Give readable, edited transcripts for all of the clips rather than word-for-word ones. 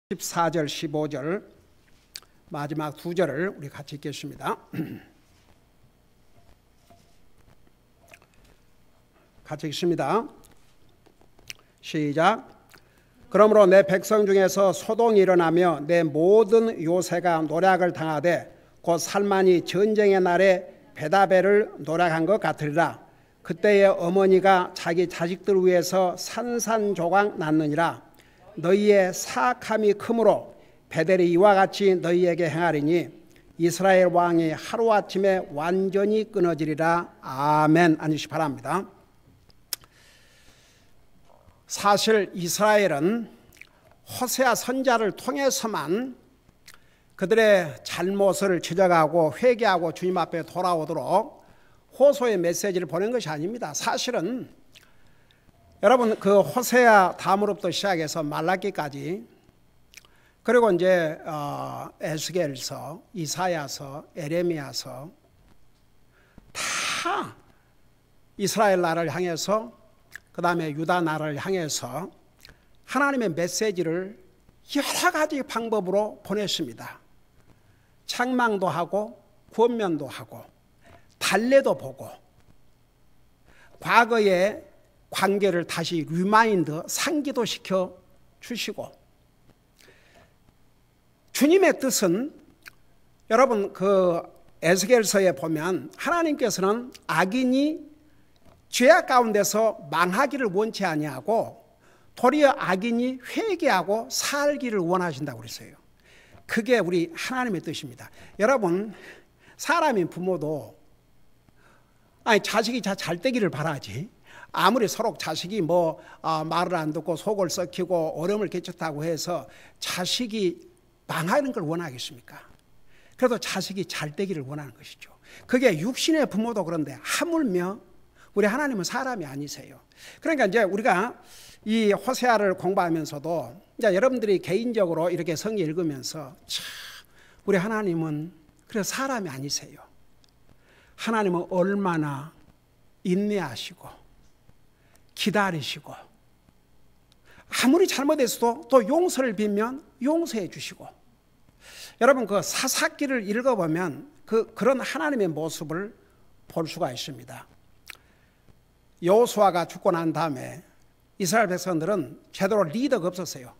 14절 15절 마지막 두 절을 우리 같이 읽겠습니다. 같이 읽습니다. 시작. 그러므로 내 백성 중에서 소동이 일어나며 내 모든 요새가 노략을 당하되 곧 살만이 전쟁의 날에 베다벨을 노략한 것 같으리라. 그때의 어머니가 자기 자식들 위해서 산산조각 났느니라. 너희의 사악함이 크므로 베델이 이와 같이 너희에게 행하리니 이스라엘 왕이 하루아침에 완전히 끊어지리라. 아멘. 앉으시 바랍니다. 사실 이스라엘은 호세아 선지자를 통해서만 그들의 잘못을 지적하고 회개하고 주님 앞에 돌아오도록 호소의 메시지를 보낸 것이 아닙니다. 사실은 여러분, 그 호세아 다음으로부터 시작해서 말라기까지, 그리고 이제 에스겔서, 이사야서, 에레미야서 다 이스라엘 나라를 향해서, 그 다음에 유다 나라를 향해서 하나님의 메시지를 여러 가지 방법으로 보냈습니다. 책망도 하고 권면도 하고 달래도 보고 과거에 관계를 다시 리마인드, 상기도 시켜 주시고, 주님의 뜻은 여러분 그 에스겔서에 보면 하나님께서는 악인이 죄악 가운데서 망하기를 원치 아니하고 도리어 악인이 회개하고 살기를 원하신다고 그랬어요. 그게 우리 하나님의 뜻입니다. 여러분, 사람인 부모도 자식이 잘 되기를 바라지, 아무리 서로 자식이 말을 안 듣고 속을 썩히고 어려움을 끼쳤다고 해서 자식이 망하는 걸 원하겠습니까? 그래도 자식이 잘 되기를 원하는 것이죠. 그게 육신의 부모도 그런데 하물며 우리 하나님은 사람이 아니세요. 그러니까 이제 우리가 이 호세아를 공부하면서도 이제 여러분들이 개인적으로 이렇게 성경 읽으면서 참 우리 하나님은 그래서 사람이 아니세요. 하나님은 얼마나 인내하시고 기다리시고 아무리 잘못했어도 또 용서를 빌면 용서해 주시고, 여러분 그 사사기를 읽어보면 그런 하나님의 모습을 볼 수가 있습니다. 여호수아가 죽고 난 다음에 이스라엘 백성들은 제대로 리더가 없었어요.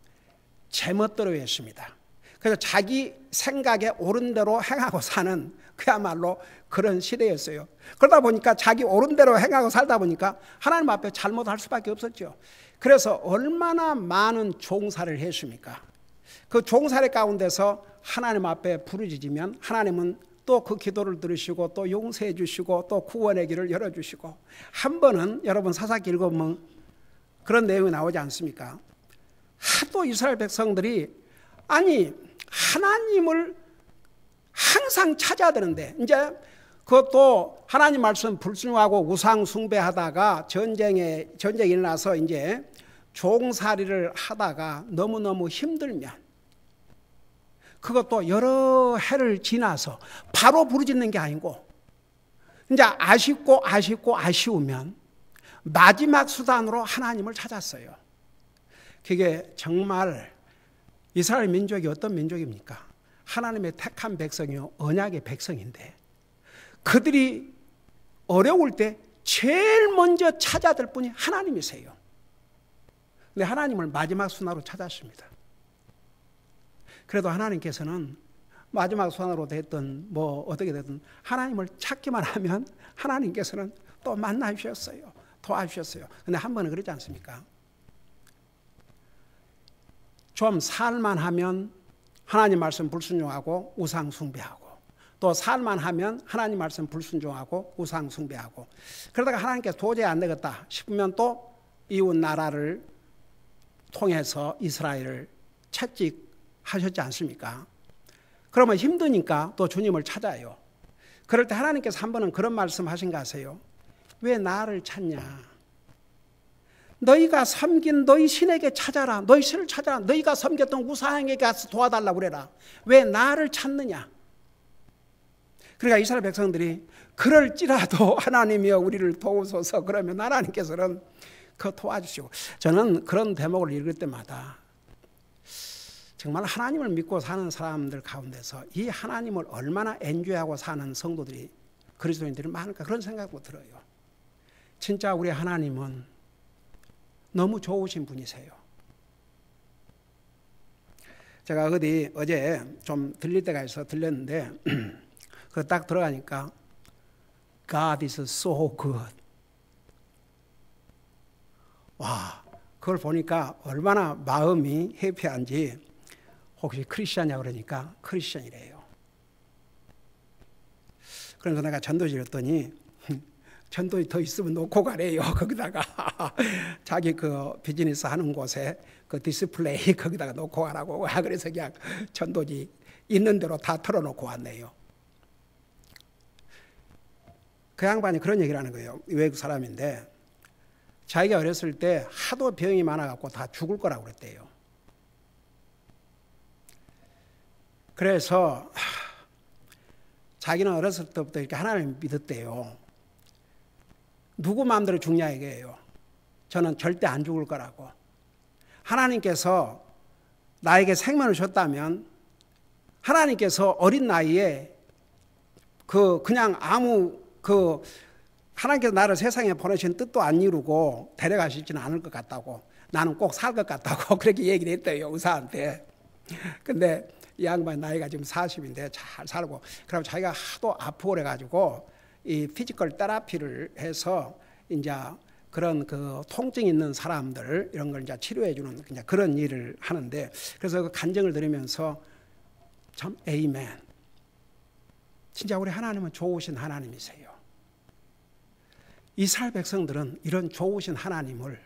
제멋대로 했습니다. 그래서 자기 생각에 옳은 대로 행하고 사는 그야말로 그런 시대였어요. 그러다 보니까 자기 옳은 대로 행하고 살다 보니까 하나님 앞에 잘못할 수밖에 없었죠. 그래서 얼마나 많은 종살이를 했습니까? 그 종살이 가운데서 하나님 앞에 부르짖으면 하나님은 또 그 기도를 들으시고 또 용서해 주시고 또 구원의 길을 열어주시고, 한 번은 여러분 사사기 읽어보면 그런 내용이 나오지 않습니까? 하도 이스라엘 백성들이 하나님을 항상 찾아야 되는데, 이제 그것도 하나님 말씀 불순종하고 우상 숭배하다가 전쟁이 일어나서 이제 종살이를 하다가 너무너무 힘들면, 그것도 여러 해를 지나서 바로 부르짖는 게 아니고 이제 아쉬우면 마지막 수단으로 하나님을 찾았어요. 그게 정말 이스라엘 민족이 어떤 민족입니까? 하나님의 택한 백성이요, 언약의 백성인데 그들이 어려울 때 제일 먼저 찾아야 될 분이 하나님이세요. 근데 하나님을 마지막 순환으로 찾았습니다. 그래도 하나님께서는 마지막 순환으로 됐든 어떻게 됐든 하나님을 찾기만 하면 하나님께서는 또 만나주셨어요. 도와주셨어요. 근데 한 번은 그러지 않습니까? 좀 살만하면 하나님 말씀 불순종하고 우상 숭배하고, 또 살만하면 하나님 말씀 불순종하고 우상 숭배하고, 그러다가 하나님께서 도저히 안 되겠다 싶으면 또 이웃 나라를 통해서 이스라엘을 채찍하셨지 않습니까? 그러면 힘드니까 또 주님을 찾아요. 그럴 때 하나님께서 한 번은 그런 말씀 하신 거 아세요? 왜 나를 찾냐? 너희가 섬긴 너희 신에게 찾아라. 너희 신을 찾아라. 너희가 섬겼던 우상에게 가서 도와달라고 그래라. 왜 나를 찾느냐? 그러니까 이스라엘 백성들이 그럴지라도 하나님이여 우리를 도우소서 그러면 하나님께서는 그 도와주시고, 저는 그런 대목을 읽을 때마다 정말 하나님을 믿고 사는 사람들 가운데서 이 하나님을 얼마나 엔조이하고 사는 성도들이, 그리스도인들이 많을까, 그런 생각도 들어요. 진짜 우리 하나님은 너무 좋으신 분이세요. 제가 어제 좀 들릴 때가 있어 들렸는데 그 딱 들어가니까 God is so good. 와, 그걸 보니까 얼마나 마음이 해피한지. 혹시 크리스천이냐 그러니까 크리스천이래요. 그래서 내가 전도지 그랬더니 전도지 더 있으면 놓고 가래요. 거기다가 자기 그 비즈니스 하는 곳에 그 디스플레이 거기다가 놓고 가라고. 그래서 그냥 전도지 있는 대로 다 털어놓고 왔네요. 그 양반이 그런 얘기를 하는 거예요. 외국 사람인데 자기가 어렸을 때 하도 병이 많아갖고 다 죽을 거라고 그랬대요. 그래서 자기는 어렸을 때부터 이렇게 하나님을 믿었대요. 누구 마음대로 죽냐 이게요. 저는 절대 안 죽을 거라고. 하나님께서 나에게 생명을 줬다면 하나님께서 어린 나이에 그냥 하나님께서 나를 세상에 보내신 뜻도 안 이루고 데려가시지는 않을 것 같다고. 나는 꼭 살 것 같다고 그렇게 얘기를 했대요, 의사한테. 근데 이 양반이 나이가 지금 40인데 잘 살고, 그럼 자기가 하도 아프고 그래가지고 이 피지컬 테라피를 해서 이제 그런 그 통증 있는 사람들 이런 걸 이제 치료해주는 그냥 그런 일을 하는데, 그래서 그 간증을 들으면서 참 에이멘. 진짜 우리 하나님은 좋으신 하나님이세요. 이스라엘 백성들은 이런 좋으신 하나님을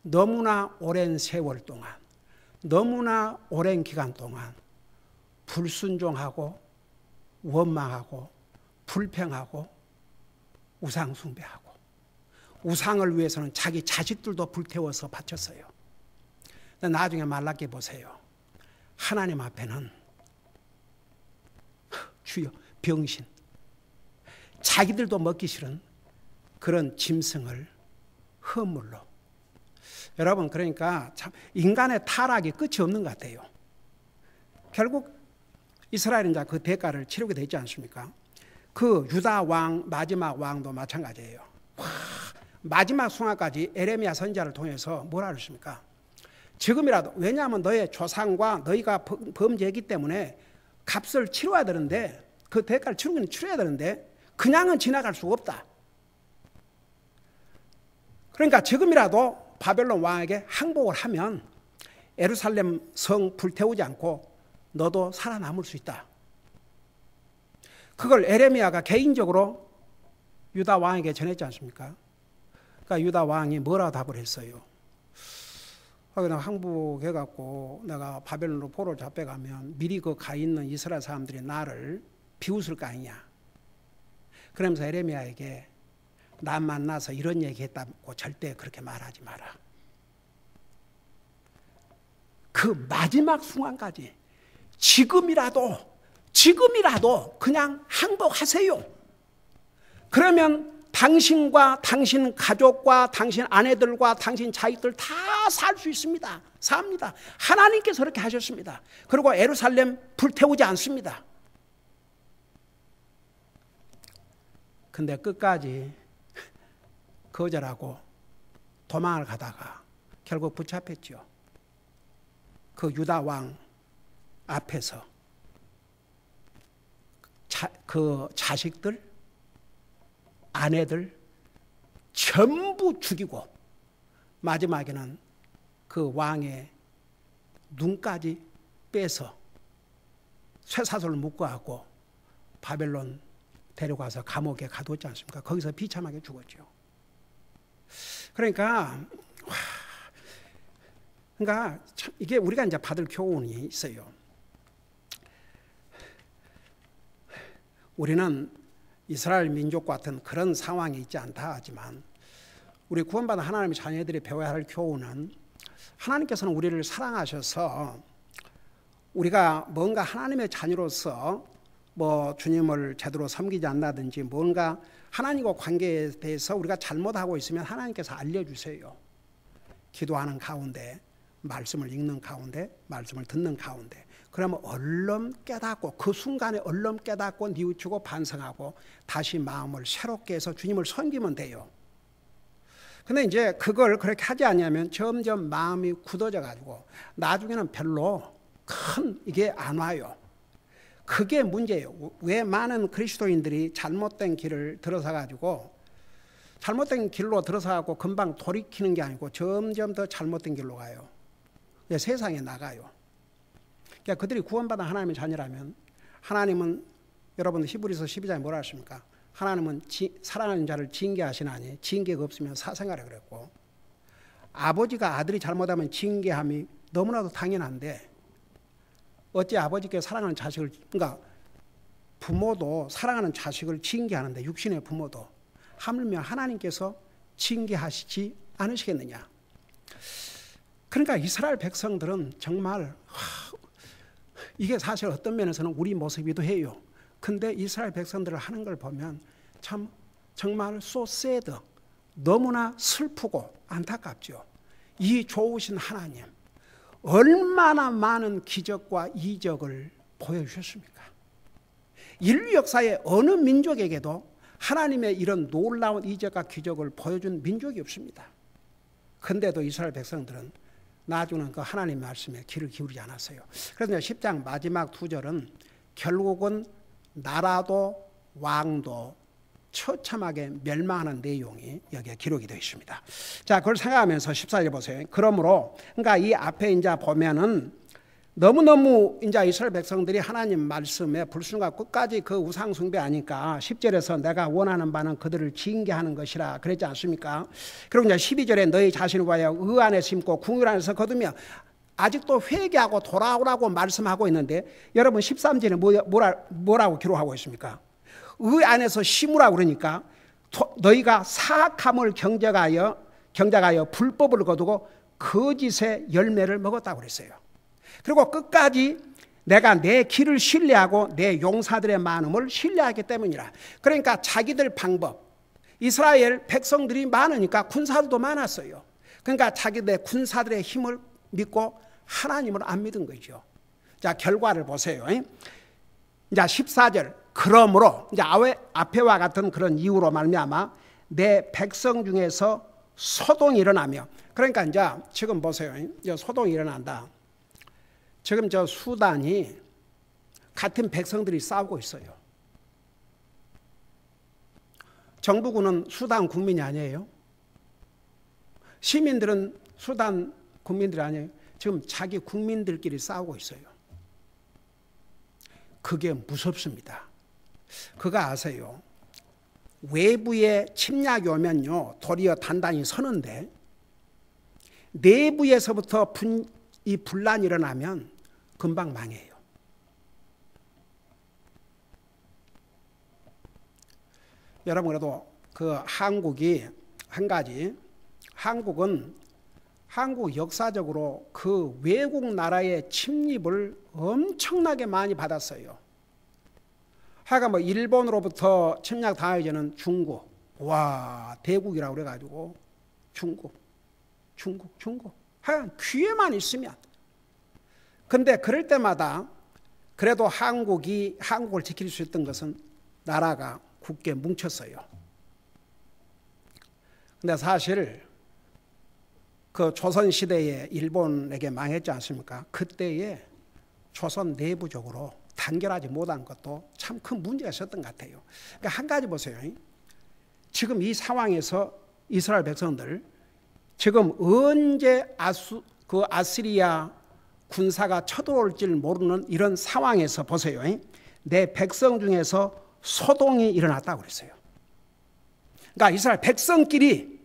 너무나 오랜 세월 동안, 너무나 오랜 기간 동안 불순종하고 원망하고 불평하고 우상 숭배하고, 우상을 위해서는 자기 자식들도 불태워서 바쳤어요. 나중에 말라기 보세요. 하나님 앞에는 주여 병신, 자기들도 먹기 싫은 그런 짐승을 허물로. 여러분, 그러니까 참 인간의 타락이 끝이 없는 것 같아요. 결국 이스라엘은 이제 그 대가를 치르게 되지 않습니까? 그 유다 왕, 마지막 왕도 마찬가지예요. 마지막 순간까지 에레미야 선지자를 통해서 뭐라 그랬습니까? 지금이라도, 왜냐하면 너의 조상과 너희가 범죄했기 때문에 값을 치러야 되는데, 그 대가를 치러야 되는데 그냥은 지나갈 수가 없다. 그러니까 지금이라도 바벨론 왕에게 항복을 하면 예루살렘 성 불태우지 않고 너도 살아남을 수 있다. 그걸 에레미야가 개인적으로 유다 왕에게 전했지 않습니까? 그러니까 유다 왕이 뭐라고 답을 했어요? 내가 항복해갖고 내가 바벨론으로 포로를 잡혀가면 미리 그 가 있는 이스라엘 사람들이 나를 비웃을 거 아니냐. 그러면서 에레미야에게 나 만나서 이런 얘기했다고 절대 그렇게 말하지 마라. 그 마지막 순간까지 지금이라도 그냥 항복하세요. 그러면 당신과 당신 가족과 당신 아내들과 당신 자식들 다 살 수 있습니다. 삽니다. 하나님께서 그렇게 하셨습니다. 그리고 예루살렘 불태우지 않습니다. 근데 끝까지 거절하고 도망을 가다가 결국 붙잡혔죠. 그 유다 왕 앞에서 그 자식들, 아내들 전부 죽이고 마지막에는 그 왕의 눈까지 빼서 쇠사슬을 묶어갖고 바벨론 데려가서 감옥에 가두었지 않습니까? 거기서 비참하게 죽었죠. 그러니까 참 이게 우리가 이제 받을 교훈이 있어요. 우리는 이스라엘 민족 같은 그런 상황이 있지 않다 하지만 우리 구원받은 하나님의 자녀들이 배워야 할 교훈은, 하나님께서는 우리를 사랑하셔서 우리가 뭔가 하나님의 자녀로서 뭐 주님을 제대로 섬기지 않는다든지 뭔가 하나님과 관계에 대해서 우리가 잘못하고 있으면 하나님께서 알려주세요. 기도하는 가운데 말씀을 읽는 가운데, 말씀을 듣는 가운데, 그러면 얼른 깨닫고, 그 순간에 얼른 깨닫고 뉘우치고 반성하고 다시 마음을 새롭게 해서 주님을 섬기면 돼요. 근데 이제 그걸 그렇게 하지 않으면 점점 마음이 굳어져 가지고 나중에는 별로 큰 이게 안 와요. 그게 문제예요. 왜 많은 그리스도인들이 잘못된 길을 들어서 가지고, 잘못된 길로 들어서 가고 금방 돌이키는 게 아니고 점점 더 잘못된 길로 가요. 세상에 나가요. 그러니까 그들이 구원받은 하나님의 자녀라면, 하나님은 여러분 히브리서 12장에 뭐라 하십니까? 하나님은 사랑하는 자를 징계하시나니 징계가 없으면 사생하라 그랬고, 아버지가 아들이 잘못하면 징계함이 너무나도 당연한데 어찌 아버지께 사랑하는 자식을, 그러니까 부모도 사랑하는 자식을 징계하는데, 육신의 부모도 하물며 하나님께서 징계하시지 않으시겠느냐. 그러니까 이스라엘 백성들은 정말 이게 사실 어떤 면에서는 우리 모습이기도 해요. 근데 이스라엘 백성들을 하는 걸 보면 참 정말 so sad, 너무나 슬프고 안타깝죠. 이 좋으신 하나님 얼마나 많은 기적과 이적을 보여주셨습니까? 인류 역사의 어느 민족에게도 하나님의 이런 놀라운 이적과 기적을 보여준 민족이 없습니다. 근데도 이스라엘 백성들은 나중에는 그 하나님 말씀에 귀를 기울이지 않았어요. 그래서 10장 마지막 2절은 결국은 나라도 왕도 처참하게 멸망하는 내용이 여기에 기록이 되어 있습니다. 자, 그걸 생각하면서 14절 보세요. 그러므로, 그러니까 이 앞에 이제 보면은 너무너무 이제 이스라엘 백성들이 하나님 말씀에 불순종하고 끝까지 그 우상 숭배하니까 10절에서 내가 원하는 바는 그들을 징계하는 것이라 그랬지 않습니까? 그리고 이제 12절에 너희 자신을 위하여 의 안에 심고 궁율 안에서 거두며, 아직도 회개하고 돌아오라고 말씀하고 있는데 여러분 13절에 뭐라고 기록하고 있습니까? 의 안에서 심으라고 그러니까 너희가 사악함을 경작하여 불법을 거두고 거짓의 열매를 먹었다고 그랬어요. 그리고 끝까지 내가 내 길을 신뢰하고 내 용사들의 많음을 신뢰하기 때문이라. 그러니까 자기들 방법, 이스라엘 백성들이 많으니까 군사들도 많았어요. 그러니까 자기들 군사들의 힘을 믿고 하나님을 안 믿은 거죠. 자, 결과를 보세요. 이제 14절, 그러므로 이제 앞에와 같은 그런 이유로 말미암아 내 백성 중에서 소동이 일어나며, 그러니까 이제 지금 보세요. 이제 소동이 일어난다. 지금 저 수단이 같은 백성들이 싸우고 있어요. 정부군은 수단 국민이 아니에요. 시민들은 수단 국민들이 아니에요. 지금 자기 국민들끼리 싸우고 있어요. 그게 무섭습니다. 그거 아세요? 외부에 침략이 오면요 도리어 단단히 서는데, 내부에서부터 이 분란이 일어나면 금방 망해요. 여러분, 그래도 그 한국이 한 가지, 한국 역사적으로 그 외국 나라의 침입을 엄청나게 많이 받았어요. 하여간 뭐 일본으로부터 침략 당하기 전에는 중국, 와 대국이라고 그래가지고 중국. 하여간 귀에만 있으면. 근데 그럴 때마다 그래도 한국을 지킬 수 있던 것은 나라가 굳게 뭉쳤어요. 근데 사실 그 조선시대에 일본에게 망했지 않습니까? 그때에 조선 내부적으로 단결하지 못한 것도 참 큰 문제가 있었던 것 같아요. 그러니까 한 가지 보세요. 지금 이 상황에서 이스라엘 백성들, 지금 언제 아시리아 군사가 쳐들어올지 모르는 이런 상황에서 보세요. 내 백성 중에서 소동이 일어났다고 그랬어요. 그러니까 이스라엘 백성끼리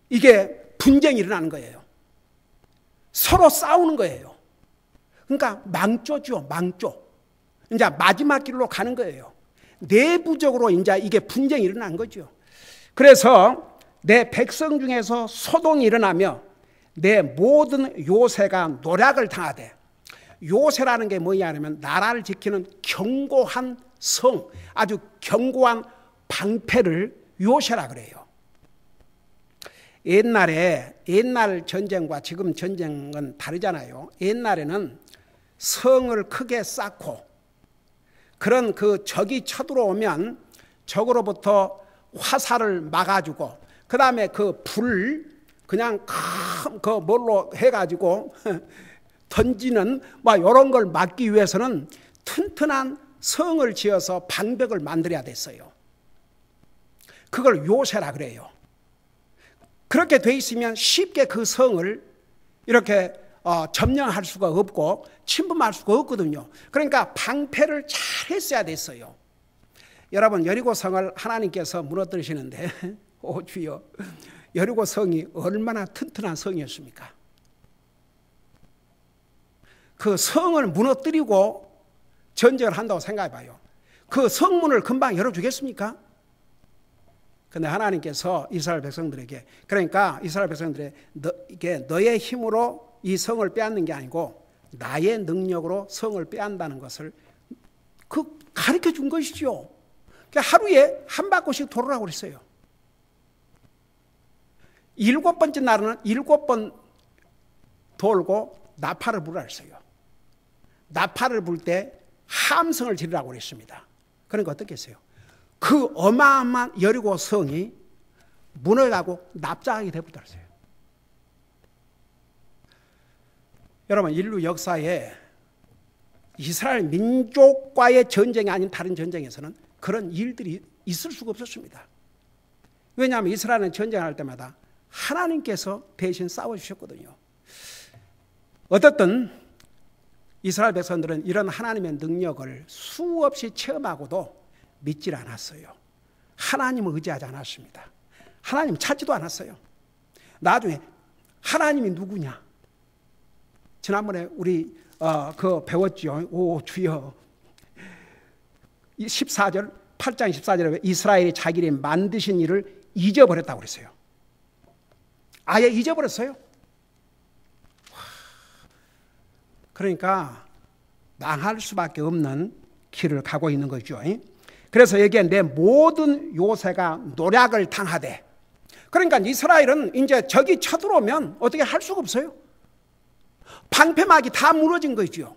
이게 분쟁이 일어나는 거예요. 서로 싸우는 거예요. 그러니까 망조죠, 망조. 이제 마지막 길로 가는 거예요. 내부적으로 이제 이게 분쟁이 일어난 거죠. 그래서 내 백성 중에서 소동이 일어나며 내 모든 요새가 노략을 당하되, 요새라는 게 뭐냐면 나라를 지키는 견고한 성, 아주 견고한 방패를 요새라 그래요. 옛날 전쟁과 지금 전쟁은 다르잖아요. 옛날에는 성을 크게 쌓고 그런 그 적이 쳐들어오면 적으로부터 화살을 막아주고 그 다음에 그 불 그냥 큰 그 뭘로 해가지고 던지는 뭐 이런 걸 막기 위해서는 튼튼한 성을 지어서 방벽을 만들어야 됐어요. 그걸 요새라 그래요. 그렇게 돼 있으면 쉽게 그 성을 이렇게 점령할 수가 없고 침범할 수가 없거든요. 그러니까 방패를 잘 했어야 됐어요. 여러분 여리고 성을 하나님께서 무너뜨리시는데 오 주여, 여리고 성이 얼마나 튼튼한 성이었습니까? 그 성을 무너뜨리고 전쟁을 한다고 생각해 봐요. 그 성문을 금방 열어주겠습니까? 근데 하나님께서 이스라엘 백성들에게, 그러니까 이스라엘 백성들에게 이게 너의 힘으로 이 성을 빼앗는 게 아니고 나의 능력으로 성을 빼앗는다는 것을 가르쳐 준 것이죠. 하루에 한 바퀴씩 돌으라고 그랬어요. 7번째 날은 7번 돌고 나팔을 불으라 했어요. 나팔을 불 때 함성을 지르라고 그랬습니다. 그러니까 어떻겠어요? 그 어마어마한 여리고 성이 무너져가고 납작하게 되어버렸어요. 여러분 인류 역사에 이스라엘 민족과의 전쟁이 아닌 다른 전쟁에서는 그런 일들이 있을 수가 없었습니다. 왜냐하면 이스라엘은 전쟁할 때마다 하나님께서 대신 싸워주셨거든요. 어떻든 이스라엘 백성들은 이런 하나님의 능력을 수없이 체험하고도 믿질 않았어요. 하나님을 의지하지 않았습니다. 하나님 찾지도 않았어요. 나중에 하나님이 누구냐? 지난번에 우리 배웠죠. 오 주여. 14절 8장 14절에 이스라엘이 자기를 만드신 일을 잊어버렸다고 그랬어요. 아예 잊어버렸어요. 그러니까 망할 수밖에 없는 길을 가고 있는 거죠. 그래서 여기에 내 모든 요새가 노략을 당하되, 그러니까 이스라엘은 이제 적이 쳐들어오면 어떻게 할 수가 없어요. 방패막이 다 무너진 거죠.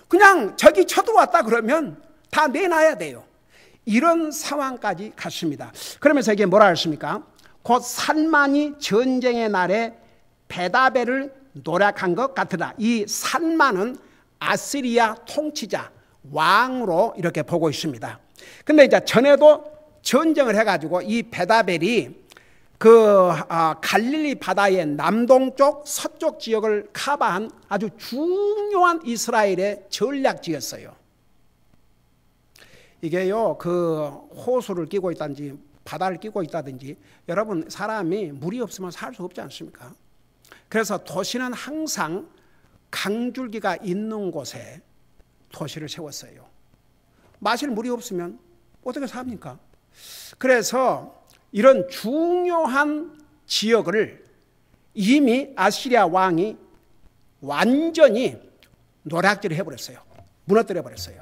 그냥 적이 쳐들어왔다 그러면 다 내놔야 돼요. 이런 상황까지 갔습니다. 그러면서 이게 뭐라 했습니까? 곧 살만이 전쟁의 날에 베다벨을 노략한 것 같으라. 이 살만은 아시리아 통치자 왕으로 이렇게 보고 있습니다. 근데 이제 전에도 전쟁을 해가지고 이 베다벨이 갈릴리 바다의 남동쪽 서쪽 지역을 커버한 아주 중요한 이스라엘의 전략지였어요. 이게요, 호수를 끼고 있다든지 바다를 끼고 있다든지, 여러분 사람이 물이 없으면 살 수 없지 않습니까? 그래서 도시는 항상 강줄기가 있는 곳에 도시를 세웠어요. 마실 물이 없으면 어떻게 삽니까? 그래서 이런 중요한 지역을 이미 아시리아 왕이 완전히 노략질을 해버렸어요. 무너뜨려버렸어요.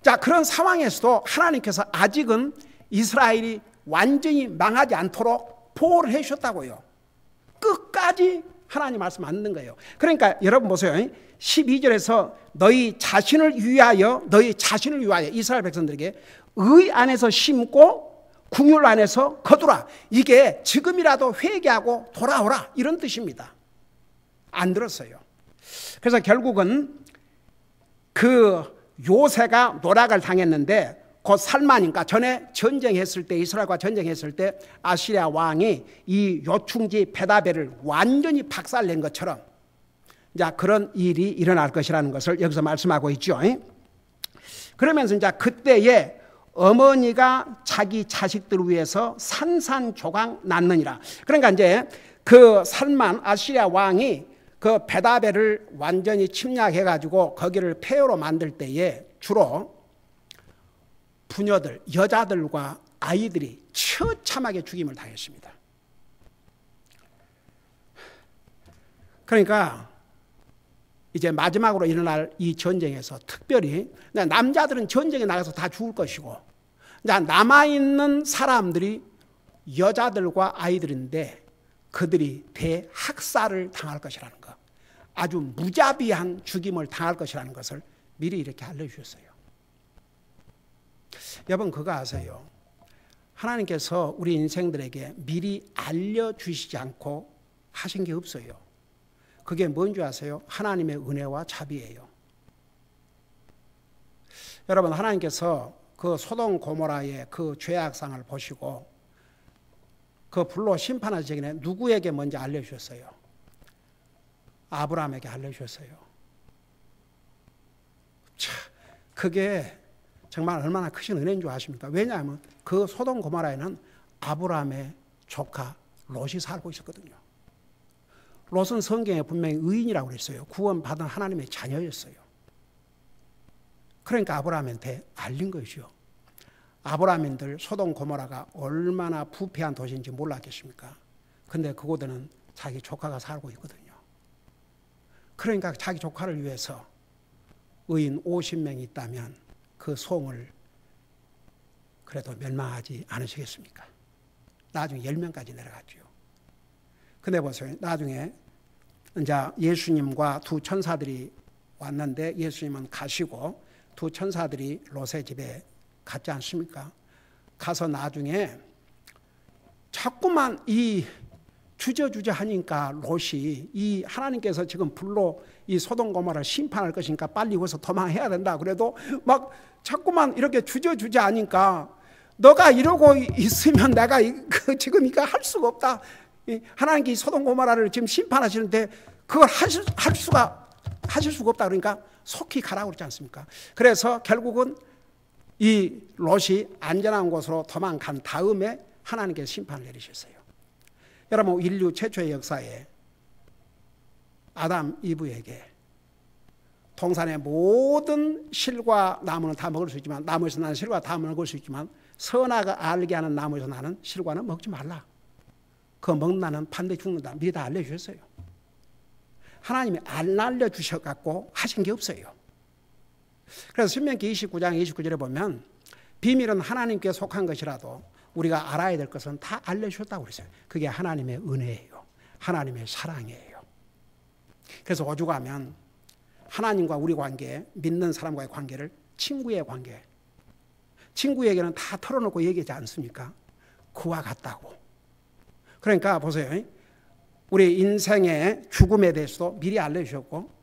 자, 그런 상황에서도 하나님께서 아직은 이스라엘이 완전히 망하지 않도록 보호를 해주셨다고요. 끝까지 하나님 말씀 안 듣는 거예요. 그러니까 여러분 보세요. 12절에서 너희 자신을 위하여 이스라엘 백성들에게 의 안에서 심고 궁율 안에서 거두라. 이게 지금이라도 회개하고 돌아오라, 이런 뜻입니다. 안 들었어요. 그래서 결국은 요새가 노략을 당했는데 곧 살만이니까, 전에 전쟁했을 때, 이스라엘과 전쟁했을 때 아시리아 왕이 이 요충지 베다벨을 완전히 박살낸 것처럼 이제 그런 일이 일어날 것이라는 것을 여기서 말씀하고 있죠. 그러면서 이제 그때에 어머니가 자기 자식들을 위해서 산산조각 낳느니라. 그러니까 이제 살만 아시리아 왕이 베다벨을 완전히 침략해가지고 거기를 폐허로 만들 때에 주로 부녀들, 여자들과 아이들이 처참하게 죽임을 당했습니다. 그러니까 이제 마지막으로 일어날 이 전쟁에서 특별히 남자들은 전쟁에 나가서 다 죽을 것이고, 남아있는 사람들이 여자들과 아이들인데 그들이 대학살을 당할 것이라는 것, 아주 무자비한 죽임을 당할 것이라는 것을 미리 이렇게 알려주셨어요. 여러분 그거 아세요? 하나님께서 우리 인생들에게 미리 알려주시지 않고 하신 게 없어요. 그게 뭔지 아세요? 하나님의 은혜와 자비예요. 여러분 하나님께서 그 소돔 고모라의 그 죄악상을 보시고 그 불로 심판하시기 전에 누구에게 먼저 알려주셨어요? 아브라함에게 알려주셨어요. 참, 그게 정말 얼마나 크신 은혜인 줄 아십니까? 왜냐하면 그 소돔 고모라에는 아브라함의 조카 롯이 살고 있었거든요. 롯은 성경에 분명히 의인이라고 그랬어요. 구원받은 하나님의 자녀였어요. 그러니까 아브라함한테 알린 것이죠. 아브라함인들 소돔 고모라가 얼마나 부패한 도시인지 몰랐겠습니까? 근데 그곳에는 자기 조카가 살고 있거든요. 그러니까 자기 조카를 위해서 의인 50명이 있다면 그 송을 그래도 멸망하지 않으시겠습니까? 나중에 10명까지 내려갔죠. 근데 보세요. 나중에 이제 예수님과 두 천사들이 왔는데 예수님은 가시고 두 천사들이 롯의 집에 갔지 않습니까? 가서 나중에 자꾸만 이 주저주저 하니까 롯이 이 하나님께서 지금 불로 이 소돔 고모라를 심판할 것이니까 빨리 와서 도망해야 된다. 그래도 막 자꾸만 이렇게 주저주저 하니까 너가 이러고 있으면 내가 지금 이거 할 수가 없다. 하나님께 소돔 고모라를 지금 심판하시는데 그걸 하실 수가 없다. 그러니까 속히 가라고 그러지 않습니까? 그래서 결국은 이 롯이 안전한 곳으로 도망간 다음에 하나님께서 심판을 내리셨어요. 여러분 인류 최초의 역사에 아담 이브에게 동산의 모든 실과 나무는 다 먹을 수 있지만 나무에서 나는 실과 다 먹을 수 있지만 선악을 알게 하는 나무에서 나는 실과는 먹지 말라. 그거 먹는 나는 반드시 죽는다. 미리 다 알려주셨어요. 하나님이 안 알려주셔갖고 하신 게 없어요. 그래서 신명기 29장 29절에 보면 비밀은 하나님께 속한 것이라도 우리가 알아야 될 것은 다 알려주셨다고 그랬어요. 그게 하나님의 은혜예요. 하나님의 사랑이에요. 그래서 오죽하면 하나님과 우리 관계, 믿는 사람과의 관계를 친구의 관계, 친구에게는 다 털어놓고 얘기하지 않습니까? 그와 같다고. 그러니까 보세요. 우리 인생의 죽음에 대해서도 미리 알려주셨고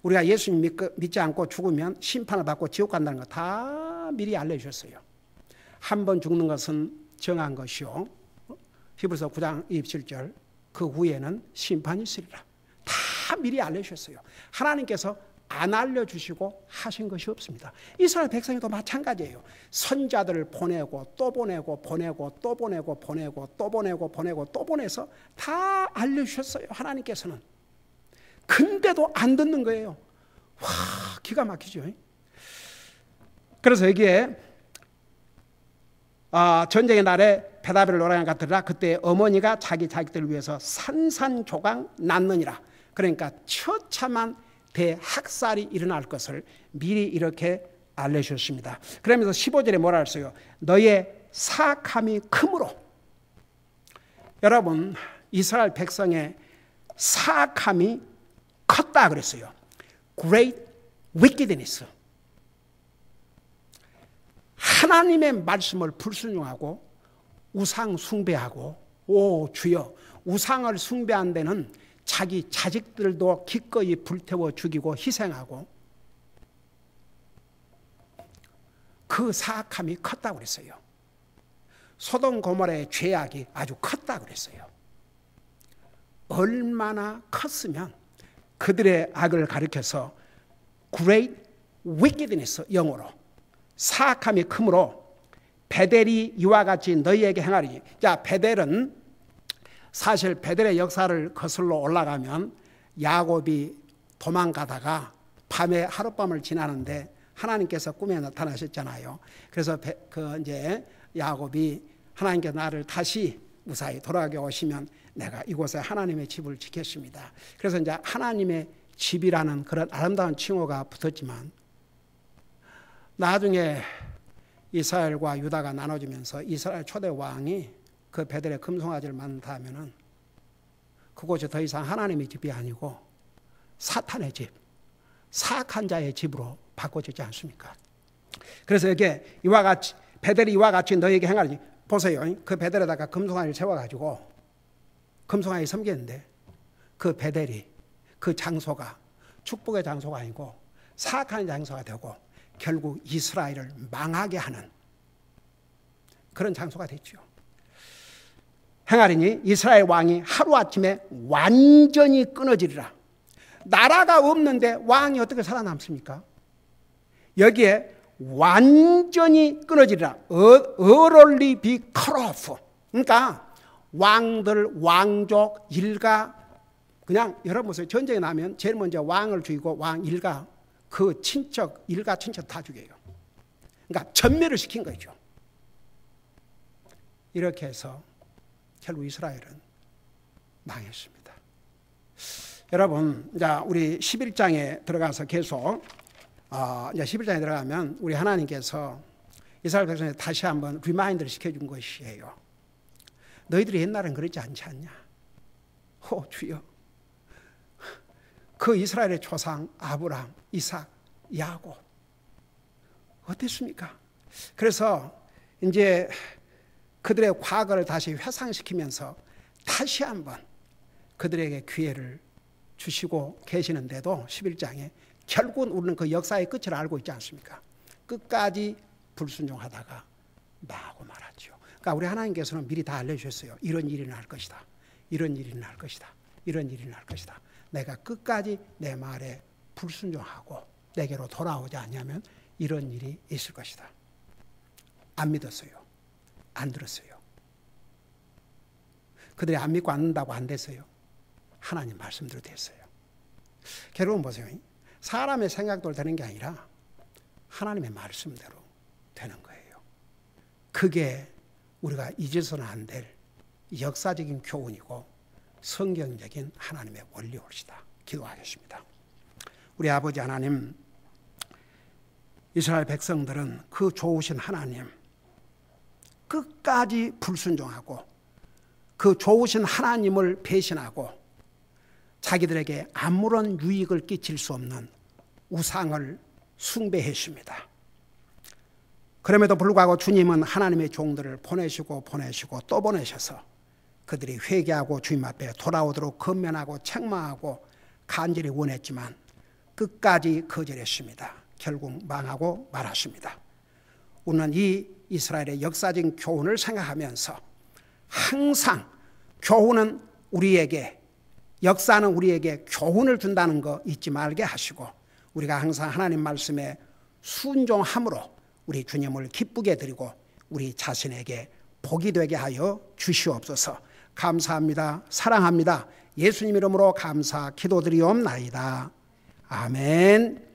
우리가 예수님 믿지 않고 죽으면 심판을 받고 지옥 간다는 거 다 미리 알려주셨어요. 한 번 죽는 것은 정한 것이요. 히브리서 9장 27절 그 후에는 심판이 있으리라. 다 미리 알려주셨어요. 하나님께서 안 알려주시고 하신 것이 없습니다. 이스라엘 백성도 마찬가지예요. 선자들을 보내고 또 보내고 보내고 또 보내고 보내고 또 보내고 보내고 또 보내서 다 알려주셨어요. 하나님께서는. 근데도 안 듣는 거예요. 와, 기가 막히죠. 그래서 여기에 전쟁의 날에 베다벨 노랑을 같으라. 그때 어머니가 자기 자식들을 위해서 산산조각 낳느니라. 그러니까 처참한 대학살이 일어날 것을 미리 이렇게 알려주셨습니다. 그러면서 15절에 뭐라 했어요? 너의 사악함이 크므로. 여러분 이스라엘 백성의 사악함이 컸다 그랬어요. Great wickedness. 하나님의 말씀을 불순종하고 우상 숭배하고 오 주여 우상을 숭배한 데는 자기 자식들도 기꺼이 불태워 죽이고 희생하고 그 사악함이 컸다고 그랬어요. 소돔 고모라의 죄악이 아주 컸다고 그랬어요. 얼마나 컸으면 그들의 악을 가리켜서 Great wickedness 영어로 사악함이 크므로 베델이 이와 같이 너희에게 행하리니. 자, 베델은 사실 베델의 역사를 거슬러 올라가면 야곱이 도망가다가 밤에 하룻밤을 지나는데 하나님께서 꿈에 나타나셨잖아요. 그래서 이제 야곱이 하나님께서 나를 다시 무사히 돌아가게 오시면 내가 이곳에 하나님의 집을 짓겠습니다. 그래서 이제 하나님의 집이라는 그런 아름다운 칭호가 붙었지만 나중에 이스라엘과 유다가 나눠지면서 이스라엘 초대 왕이 그 베델의 금송아지를 만든다면은 그곳이 더 이상 하나님의 집이 아니고 사탄의 집, 사악한 자의 집으로 바꿔지지 않습니까? 그래서 이게 이와 같이 베델이 이와 같이 너에게 행하리니, 보세요. 그 베델에다가 금송아지를 세워가지고 금송아지 섬기는데 그 베델이, 그 장소가 축복의 장소가 아니고 사악한 장소가 되고 결국 이스라엘을 망하게 하는 그런 장소가 됐죠. 행하리니 이스라엘 왕이 하루아침에 완전히 끊어지리라. 나라가 없는데 왕이 어떻게 살아남습니까? 여기에 완전히 끊어지리라. utterly be cut off. 그러니까 왕들, 왕족, 일가, 그냥 여러분 보세요. 전쟁이 나면 제일 먼저 왕을 죽이고 왕 일가, 그 친척, 일가 친척 다 죽여요. 그러니까 전멸을 시킨 거죠. 이렇게 해서 결국 이스라엘은 망했습니다. 여러분, 이제 우리 11장에 들어가서 계속 이제 11장에 들어가면 우리 하나님께서 이스라엘 백성에 다시 한번 리마인드를 시켜준 것이에요. 너희들이 옛날엔 그러지 않지 않냐? 주여, 그 이스라엘의 조상 아브라함, 이삭, 야곱 어땠습니까? 그래서 이제 그들의 과거를 다시 회상시키면서 다시 한번 그들에게 기회를 주시고 계시는데도 11장에 결국은 우리는 그 역사의 끝을 알고 있지 않습니까? 끝까지 불순종하다가 나하고 말았죠. 그러니까 우리 하나님께서는 미리 다 알려주셨어요. 이런 일이 날 것이다. 이런 일이 날 것이다. 이런 일이 날 것이다. 내가 끝까지 내 말에 불순종하고 내게로 돌아오지 않으면 이런 일이 있을 것이다. 안 믿었어요. 안 들었어요. 그들이 안 믿고 안 듣는다고 안 됐어요. 하나님 말씀대로 됐어요. 결국은 보세요. 사람의 생각대로 되는 게 아니라 하나님의 말씀대로 되는 거예요. 그게 우리가 잊어서는 안 될 역사적인 교훈이고 성경적인 하나님의 원리올시다. 기도하겠습니다. 우리 아버지 하나님, 이스라엘 백성들은 그 좋으신 하나님 끝까지 불순종하고 그 좋으신 하나님을 배신하고 자기들에게 아무런 유익을 끼칠 수 없는 우상을 숭배했습니다. 그럼에도 불구하고 주님은 하나님의 종들을 보내시고 또 보내셔서 그들이 회개하고 주님 앞에 돌아오도록 권면하고 책망하고 간절히 원했지만 끝까지 거절했습니다. 결국 망하고 말았습니다. 우리는 이 이스라엘의 역사적인 교훈을 생각하면서 항상 교훈은 우리에게, 역사는 우리에게 교훈을 준다는 거 잊지 말게 하시고 우리가 항상 하나님 말씀에 순종함으로 우리 주님을 기쁘게 드리고 우리 자신에게 복이 되게 하여 주시옵소서. 감사합니다. 사랑합니다. 예수님 이름으로 감사 기도드리옵나이다. 아멘.